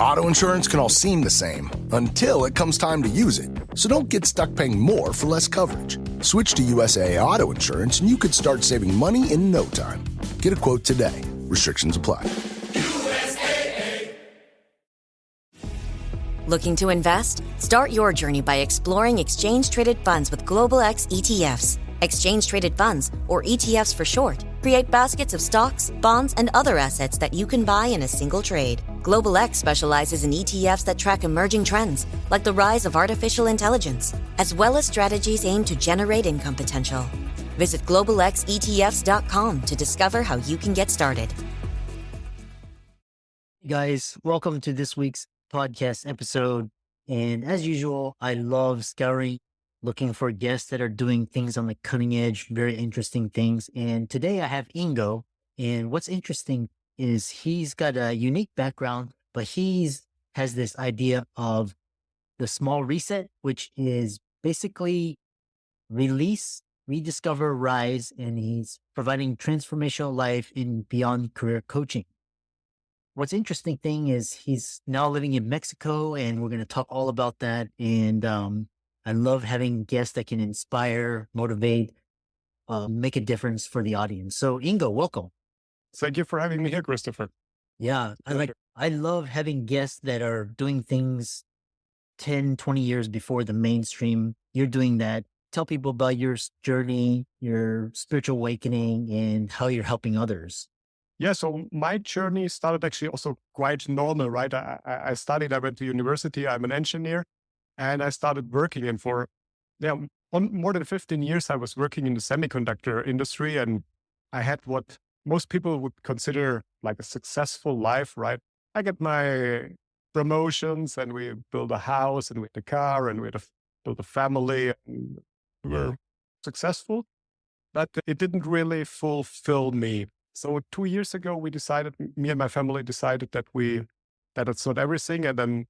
Auto insurance can all seem the same until it comes time to use it. So don't get stuck paying more for less coverage. Switch to USAA Auto Insurance and you could start saving money in no time. Get a quote today. Restrictions apply. Looking to invest? Start your journey by exploring exchange-traded funds with Global X ETFs. Exchange-traded funds, or ETFs for short, create baskets of stocks, bonds, and other assets that you can buy in a single trade. Global X specializes in ETFs that track emerging trends, like the rise of artificial intelligence, as well as strategies aimed to generate income potential. Visit globalxetfs.com to discover how you can get started. Hey guys, welcome to this week's podcast episode. And as usual, I love scouring, looking for guests that are doing things on the cutting edge, very interesting things. And today I have Ingo. And what's interesting is he's got a unique background, but has this idea of the small reset, which is basically release, rediscover, rise, and he's providing transformational life in beyond career coaching. What's interesting thing is he's now living in Mexico, and we're going to talk all about that. And I love having guests that can inspire, motivate, make a difference for the audience. So Ingo, welcome. Thank you for having me here, Christopher. Yeah, I love having guests that are doing things 10, 20 years before the mainstream. You're doing that. Tell people about your journey, your spiritual awakening, and how you're helping others. Yeah, so my journey started actually also quite normal, right? I went to university, I'm an engineer, and I started working. And for more than 15 years, I was working in the semiconductor industry, and I had what most people would consider like a successful life, right? I get my promotions, and we build a house, and we had a car, and we had built a family, and we were successful, but it didn't really fulfill me. So 2 years ago, me and my family decided that it's not everything. And then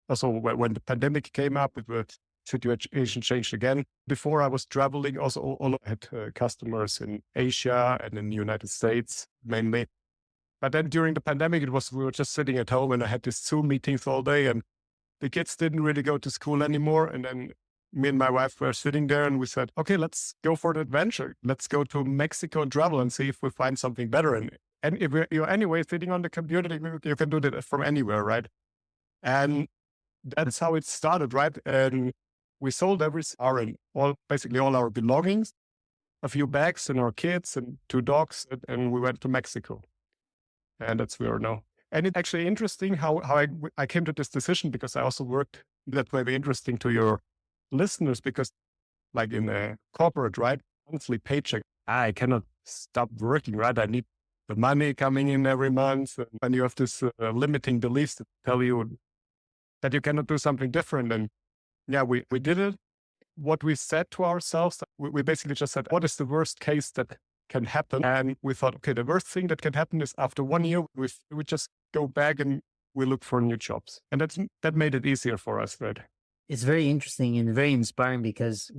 also when the pandemic came up, the situation changed again. Before I was traveling, also I had customers in Asia and in the United States mainly. But then during the pandemic, we were just sitting at home, and I had these Zoom meetings all day, and the kids didn't really go to school anymore. And then me and my wife were sitting there, and we said, okay, let's go for an adventure. Let's go to Mexico and travel and see if we find something better. And if you're anyway sitting on the computer, you can do that from anywhere, right? And that's how it started, right? And we sold basically all our belongings, a few bags and our kids and 2 dogs, and we went to Mexico. And that's where we are now. And it's actually interesting how I came to this decision, because I also worked, that may be interesting to your listeners, because like in a corporate, right, monthly paycheck, I cannot stop working, right? I need the money coming in every month, and you have this limiting beliefs that tell you that you cannot do something different. And yeah, we did it. What we said to ourselves, we basically just said, what is the worst case that can happen? And we thought, okay, the worst thing that can happen is after 1 year, we just go back and we look for new jobs. And that made it easier for us, right? It's very interesting and very inspiring, because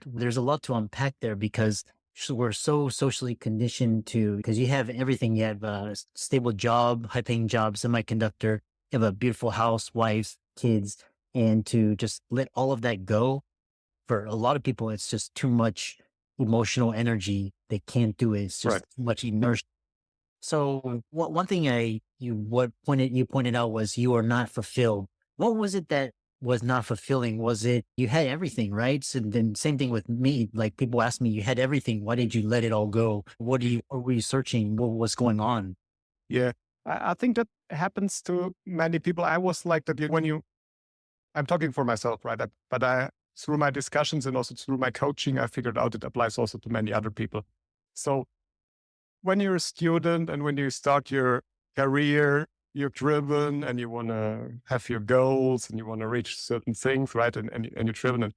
there's a lot to unpack there, because we're so socially conditioned because you have everything. You have a stable job, high paying job, semiconductor, you have a beautiful house, wife, kids, and to just let all of that go, for a lot of people, it's just too much emotional energy. They can't do it. It's just too much inertia. So one thing you pointed out was you are not fulfilled. What was it that was not fulfilling? Was it you had everything, right? So then same thing with me. Like people ask me, you had everything. Why did you let it all go? What were you searching? What was going on? Yeah, I think that happens to many people. I was like that I'm talking for myself, right? But through my discussions and also through my coaching, I figured out it applies also to many other people. So when you're a student and when you start your career, you're driven and you want to have your goals and you want to reach certain things, right? And you're driven and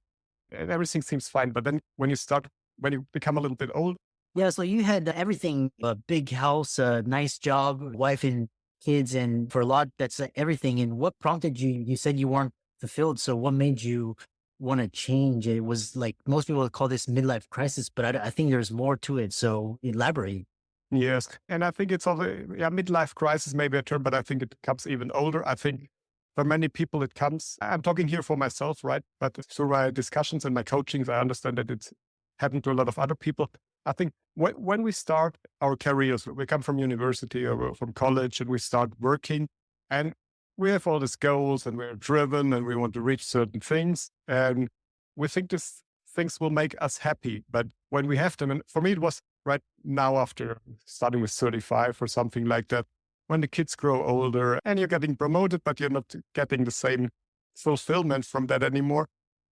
everything seems fine. But then when you become a little bit old. Yeah. So you had everything, a big house, a nice job, wife and kids. And for a lot, that's everything. And what prompted you? You said you weren't fulfilled. So what made you want to change? It was like, most people would call this midlife crisis, but I think there's more to it. So elaborate. Yes. And I think it's also, midlife crisis may be a term, but I think it comes even older. I think for many people, it comes, I'm talking here for myself, right? But through my discussions and my coachings, I understand that it's happened to a lot of other people. I think when we start our careers, we come from university or from college and we start working and we have all these goals and we're driven and we want to reach certain things. And we think these things will make us happy. But when we have them, and for me, it was right now after starting with 35 or something like that, when the kids grow older and you're getting promoted, but you're not getting the same fulfillment from that anymore.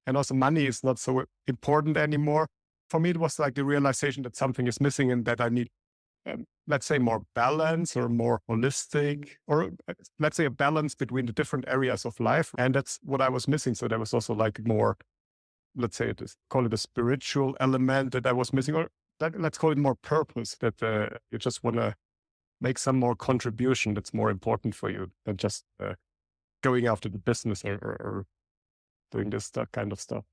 And also money is not so important anymore. For me, it was like the realization that something is missing and that I need, let's say, more balance or more holistic, or let's say a balance between the different areas of life. And that's what I was missing. So there was also like more, let's say, call it a spiritual element that I was missing, or let's call it more purpose, that you just want to make some more contribution that's more important for you than just going after the business or doing this kind of stuff.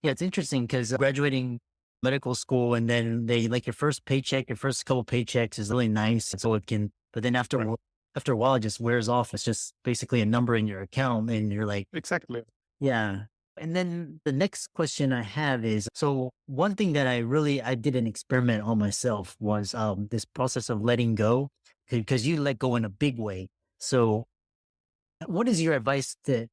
Yeah, it's interesting because graduating medical school and then they like your first paycheck, your first couple paychecks is really nice. So it can, but then after a while, it just wears off. It's just basically a number in your account and you're like, exactly. Yeah. And then the next question I have is, so one thing that I did an experiment on myself was this process of letting go, because you let go in a big way. So what is your advice to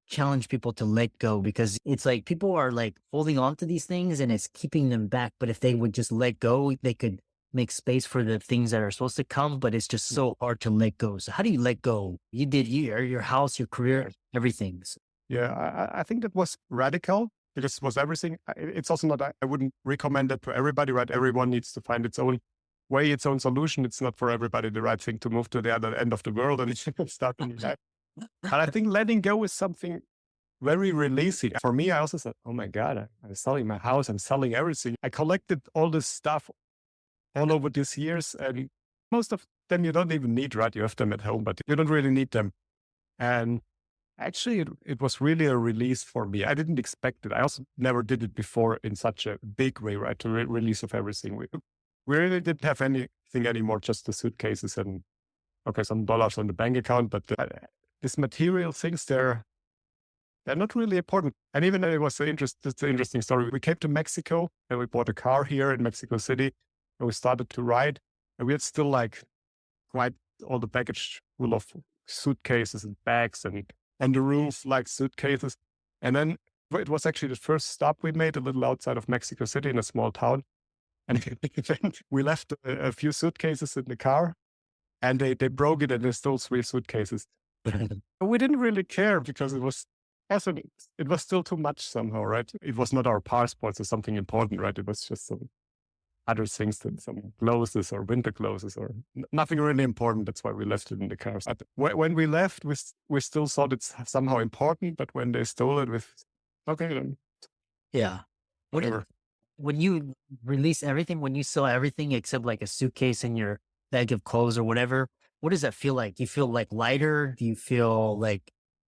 challenge people to let go? Because it's like people are like holding on to these things and it's keeping them back. But if they would just let go, they could make space for the things that are supposed to come, but it's just so hard to let go. So how do you let go? You did your house, your career, everything. So. Yeah, I think that was radical because it was everything. It's also not, I wouldn't recommend it to everybody, right? Everyone needs to find its own way, its own solution. It's not for everybody the right thing to move to the other end of the world and start a new life. And I think letting go is something very releasing. For me, I also said, oh my God, I'm selling my house. I'm selling everything. I collected all this stuff all over these years. And most of them you don't even need, right? You have them at home, but you don't really need them. And actually, it was really a release for me. I didn't expect it. I also never did it before in such a big way, right? To release of everything. We really didn't have anything anymore, just the suitcases and, okay, some dollars on the bank account. But these material things, they're not really important. And even though it was an interesting story. We came to Mexico and we bought a car here in Mexico City and we started to ride. And we had still like quite all the baggage full of suitcases and bags and on the roof, like suitcases. And then it was actually the first stop we made a little outside of Mexico City in a small town. And we left a few suitcases in the car and they broke it and they stole 3 suitcases. We didn't really care because it was still too much somehow, right? It was not our passports or something important, right? It was just some other things, than some clothes or winter clothes or nothing really important. That's why we left it in the car. When we left, we still thought it's somehow important, but when they stole it, okay, then. Yeah. Whatever. When you release everything, when you sell everything except like a suitcase and your bag of clothes or whatever, what does that feel like? Do you feel like lighter? Do you feel like,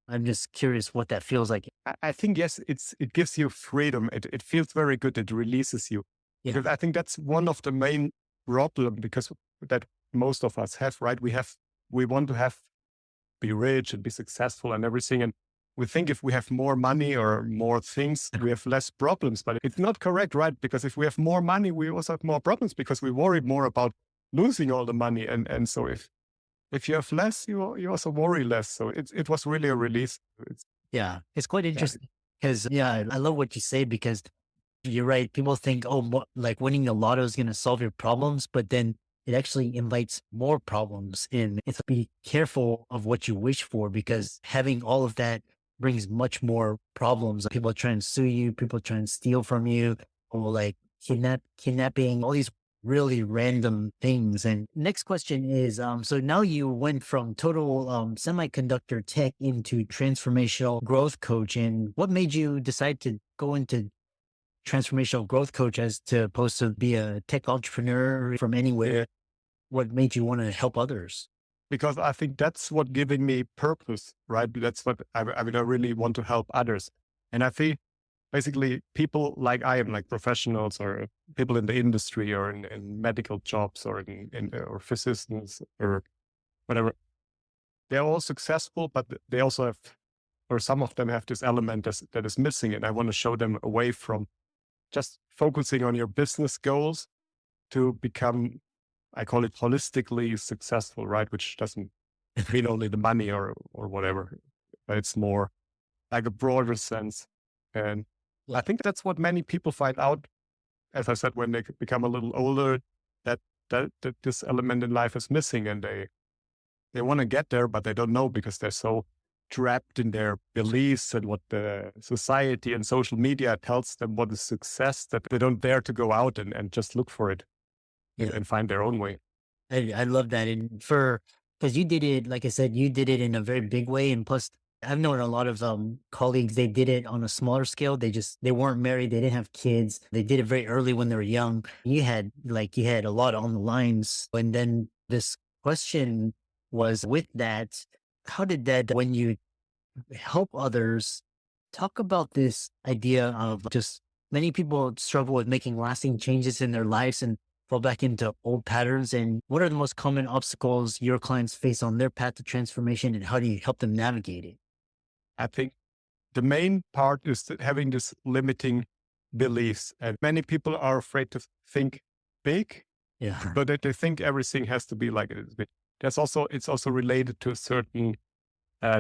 I'm just curious what that feels like. I think, yes, it gives you freedom. It feels very good. It releases you. Yeah. Because I think that's one of the main problems because that most of us have, right? We want to be rich and be successful and everything. And we think if we have more money or more things, we have less problems, but it's not correct, right? Because if we have more money, we also have more problems because we worry more about losing all the money. And so if you have less, you also worry less. So it was really a release. It's quite interesting because I love what you say because you're right. People think, like winning the lotto is going to solve your problems, but then it actually invites more problems in. It's be careful of what you wish for because having all of that brings much more problems. People try and sue you, people try and steal from you, or like kidnapping, all these really random things. And next question is, so now you went from total semiconductor tech into transformational growth coach. And what made you decide to go into transformational growth coach as opposed to be a tech entrepreneur from anywhere? What made you want to help others? Because I think that's what giving me purpose, right? That's what I really want to help others. And I think basically people like I am, like professionals or people in the industry or in medical jobs or or physicians or whatever, they're all successful, but they also have, or some of them have this element that is missing. And I want to show them away from just focusing on your business goals to become, I call it holistically successful, right? Which doesn't mean only the money or whatever, but it's more like a broader sense. And I think that's what many people find out, as I said, when they become a little older, that this element in life is missing, and they want to get there, but they don't know because they're so trapped in their beliefs and what the society and social media tells them what is success, that they don't dare to go out and just look for it and find their own way. I love that. And because you did it, like I said, you did it in a very big way. And plus, I've known a lot of colleagues, they did it on a smaller scale. They weren't married. They didn't have kids. They did it very early when they were young. You had a lot on the lines. And then this question was, with that, how did that, when you help others, talk about this idea of just many people struggle with making lasting changes in their lives and fall back into old patterns. And what are the most common obstacles your clients face on their path to transformation, and how do you help them navigate it? I think the main part is that having this limiting beliefs, and many people are afraid to think big, but that they think everything has to be like it is. It's also related to a certain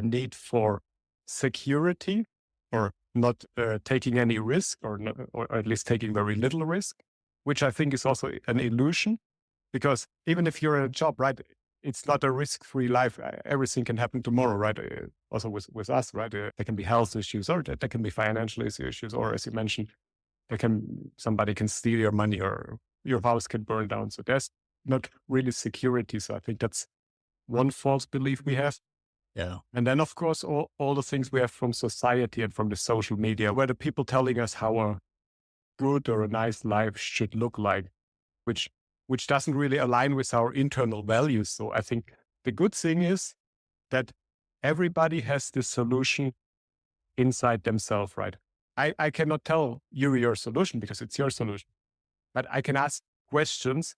need for security, or not taking any risk, or at least taking very little risk, which I think is also an illusion, because even if you're in a job, right, it's not a risk-free life. Everything can happen tomorrow, right? Also with us, right? There can be health issues, or there can be financial issues, or as you mentioned, somebody can steal your money, or your house can burn down. So there's not really security. So I think that's one false belief we have. Yeah. And then, of course, all the things we have from society and from the social media, where the people telling us how a good or a nice life should look like, which doesn't really align with our internal values. So I think the good thing is that everybody has this solution inside themselves, right? I cannot tell you your solution because it's your solution, but I can ask questions,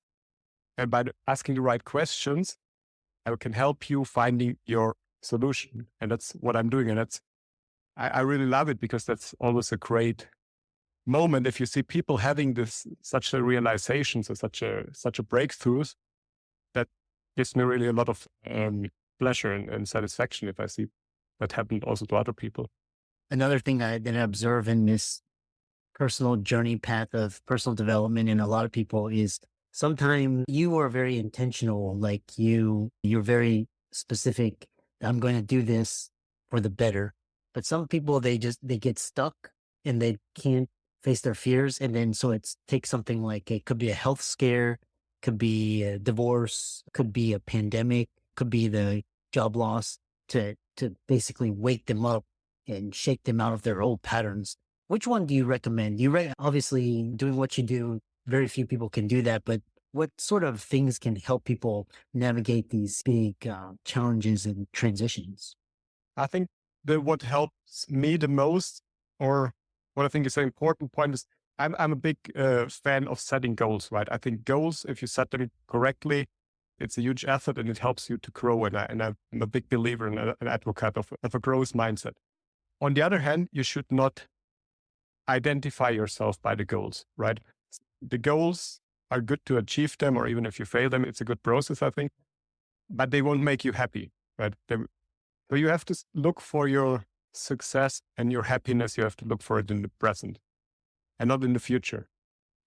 and by asking the right questions, I can help you finding your solution. And that's what I'm doing. And I really love it, because that's always a great moment if you see people having such a realization, so such a breakthroughs, that gives me really a lot of pleasure and satisfaction if I see that happen also to other people. Another thing that I observe in this personal journey path of personal development in a lot of people is sometimes you are very intentional, like you're very specific. I'm going to do this for the better. But some people, they get stuck and they can't face their fears. And then, so it takes something like, it could be a health scare, could be a divorce, could be a pandemic, could be the job loss, to basically wake them up and shake them out of their old patterns. Which one do you recommend? Obviously, doing what you do, very few people can do that, but what sort of things can help people navigate these big challenges and transitions? I think what helps me the most, or what I think is an important point, is I'm a big fan of setting goals, right? I think goals, if you set them correctly, it's a huge effort and it helps you to grow. And I'm a big believer and an advocate of a growth mindset. On the other hand, you should not identify yourself by the goals, right? The goals are good to achieve them, or even if you fail them, it's a good process, I think, but they won't make you happy, right? So you have to look for your success and your happiness. You have to look for it in the present and not in the future,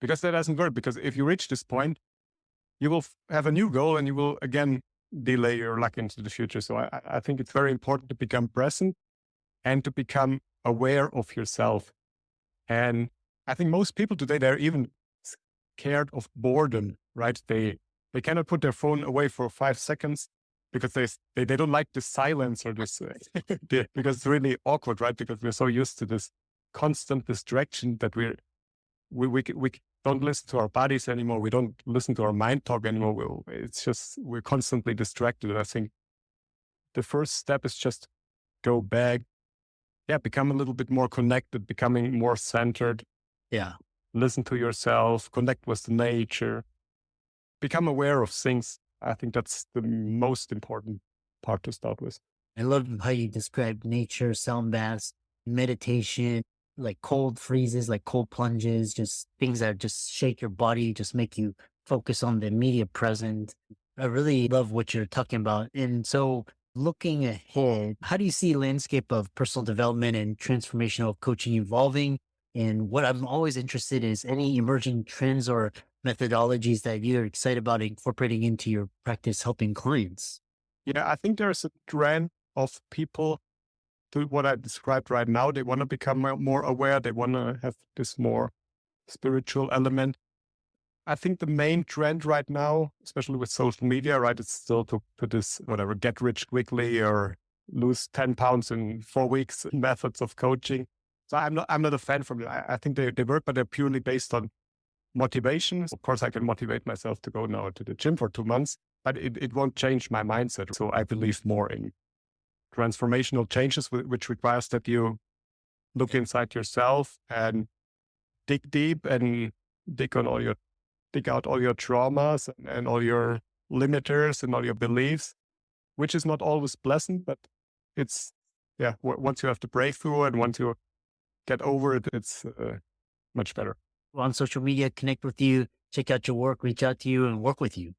because that doesn't work. Because if you reach this point, you will have a new goal and you will again delay your luck into the future. So I think it's very important to become present and to become aware of yourself. And I think most people today, they're even scared of boredom, right? They cannot put their phone away for 5 seconds because they don't like the silence or this, because it's really awkward, right? Because we're so used to this constant distraction that we don't listen to our bodies anymore. We don't listen to our mind talk anymore. It's just, we're constantly distracted. And I think the first step is just go back. Yeah, become a little bit more connected, becoming more centered. Yeah. Listen to yourself, connect with nature, become aware of things. I think that's the most important part to start with. I love how you described nature, sound baths, meditation, like cold freezes, like cold plunges, just things that just shake your body, just make you focus on the immediate present. I really love what you're talking about. And so looking ahead, how do you see landscape of personal development and transformational coaching evolving? And what I'm always interested in is any emerging trends or methodologies that you're excited about incorporating into your practice helping clients. Yeah, I think there's a trend of people to what I described right now. They want to become more aware. They want to have this more spiritual element. I think the main trend right now, especially with social media, right, it's still to this, whatever, get rich quickly or lose 10 pounds in 4 weeks methods of coaching. So I'm not a fan from it. I think they work, but they're purely based on motivation. Of course, I can motivate myself to go now to the gym for 2 months, but it won't change my mindset. So I believe more in transformational changes, which requires that you look inside yourself and dig deep and dig out all your traumas and all your limiters and all your beliefs, which is not always pleasant, but it's, once you have the breakthrough and once you get over it, it's much better. On social media, connect with you, check out your work, reach out to you and work with you.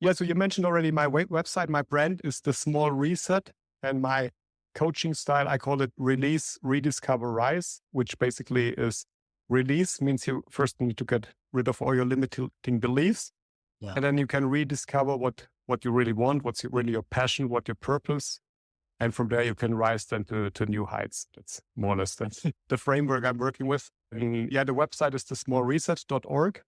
Yeah, so you mentioned already my website. My brand is The Small Reset, and my coaching style, I call it Release, Rediscover, Rise, which basically is release means you first need to get rid of all your limiting beliefs. Yeah. And then you can rediscover what you really want, what's really your passion, what your purpose. And from there, you can rise then to new heights. That's more or less the framework I'm working with. And the website is thesmallreset.org.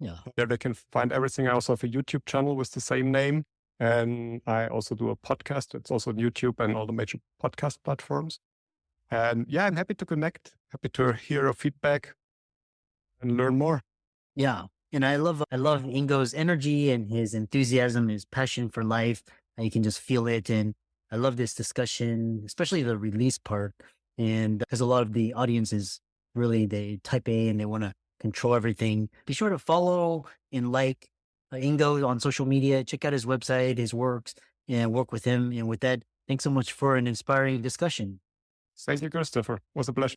Yeah. There they can find everything. I also have a YouTube channel with the same name. And I also do a podcast. It's also on YouTube and all the major podcast platforms. And I'm happy to connect, happy to hear your feedback and learn more. Yeah. And I love Ingo's energy and his enthusiasm, his passion for life. And you can just feel it. And I love this discussion, especially the release part. And because a lot of the audience is really, they type A and they want to control everything. Be sure to follow and like Ingo on social media. Check out his website, his works, and work with him. And with that, thanks so much for an inspiring discussion. Thank you, Christopher. It was a pleasure.